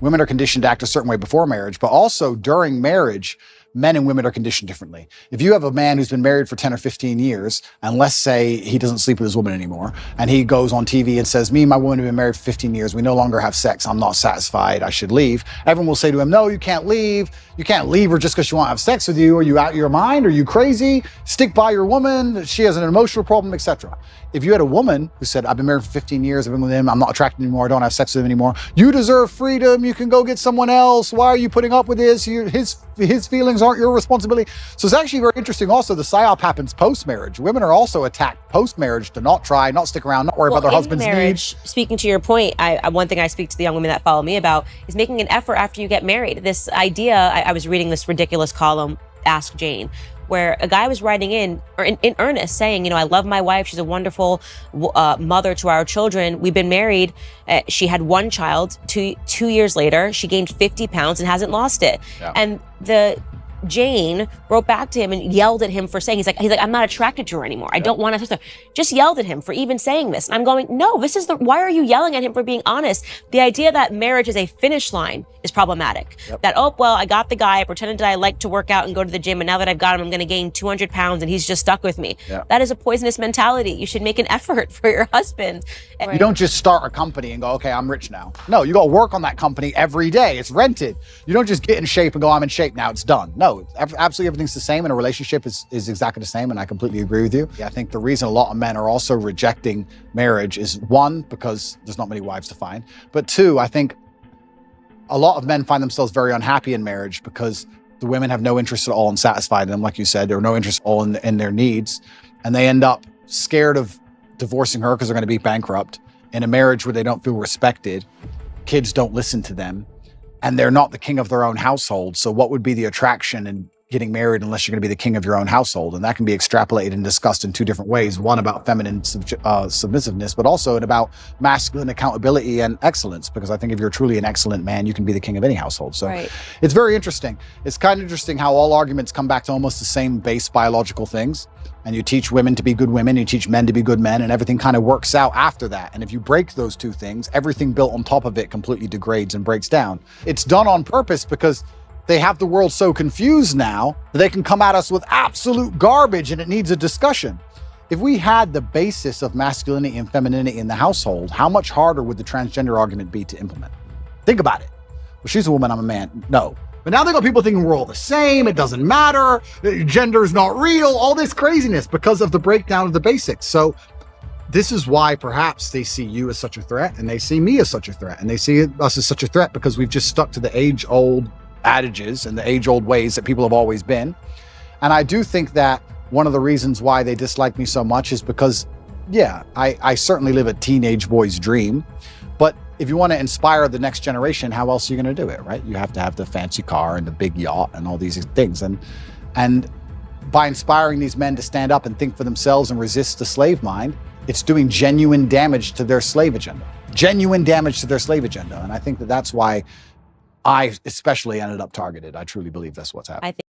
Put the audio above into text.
Women are conditioned to act a certain way before marriage, but also during marriage, men and women are conditioned differently. If you have a man who's been married for 10 or 15 years, and let's say he doesn't sleep with his woman anymore, and he goes on TV and says, me and my woman have been married for 15 years, we no longer have sex, I'm not satisfied, I should leave. Everyone will say to him, no, you can't leave. You can't leave her just because she won't have sex with you. Are you out of your mind? Are you crazy? Stick by your woman. She has an emotional problem, etc. If you had a woman who said, I've been married for 15 years, I've been with him, I'm not attracted anymore, I don't have sex with him anymore, you deserve freedom, you can go get someone else, why are you putting up with this? His feelings aren't your responsibility. So it's actually very interesting also, the psyop happens post-marriage. Women are also attacked post-marriage to not try, not stick around, not worry about their husband's needs. Speaking to your point, one thing I speak to the young women that follow me about is making an effort after you get married. This idea, I was reading this ridiculous column, Ask Jane, where a guy was writing in earnest saying, I love my wife. She's a wonderful mother to our children. We've been married. She had one child. Two years later, she gained 50 pounds and hasn't lost it. Yeah. And Jane wrote back to him and yelled at him for saying, he's like, I'm not attracted to her anymore. I don't want to. Just yelled at him for even saying this. And I'm going, no, why are you yelling at him for being honest? The idea that marriage is a finish line is problematic. Yep. That, oh, well, I got the guy, I pretended that I like to work out and go to the gym, and now that I've got him, I'm going to gain 200 pounds and he's just stuck with me. Yep. That is a poisonous mentality. You should make an effort for your husband. You don't just start a company and go, okay, I'm rich now. No, you got to work on that company every day. It's rented. You don't just get in shape and go, I'm in shape now, it's done. No, absolutely everything's the same, and a relationship is exactly the same, and I completely agree with you. I think the reason a lot of men are also rejecting marriage is, one, because there's not many wives to find, but two, I think a lot of men find themselves very unhappy in marriage because the women have no interest at all in satisfying them, like you said, or no interest at all in their needs, and they end up scared of divorcing her because they're going to be bankrupt in a marriage where they don't feel respected, kids don't listen to them, and they're not the king of their own household. So what would be the attraction in getting married unless you're going to be the king of your own household? And that can be extrapolated and discussed in two different ways. One about feminine submissiveness, but also about masculine accountability and excellence. Because I think if you're truly an excellent man, you can be the king of any household. So It's very interesting. It's kind of interesting how all arguments come back to almost the same base biological things. And you teach women to be good women, you teach men to be good men, and everything kind of works out after that. And if you break those two things, everything built on top of it completely degrades and breaks down. It's done on purpose because they have the world so confused now that they can come at us with absolute garbage and it needs a discussion. If we had the basis of masculinity and femininity in the household, how much harder would the transgender argument be to implement? Think about it. Well, she's a woman, I'm a man. No. But now they got people thinking we're all the same, it doesn't matter, gender is not real, all this craziness because of the breakdown of the basics. So this is why perhaps they see you as such a threat, and they see me as such a threat, and they see us as such a threat because we've just stuck to the age-old adages and the age-old ways that people have always been. And I do think that one of the reasons why they dislike me so much is because, yeah, I certainly live a teenage boy's dream, but if you want to inspire the next generation, how else are you going to do it, right? You have to have the fancy car and the big yacht and all these things. And by inspiring these men to stand up and think for themselves and resist the slave mind, it's doing genuine damage to their slave agenda. Genuine damage to their slave agenda. And I think that that's why I especially ended up targeted. I truly believe that's what's happening.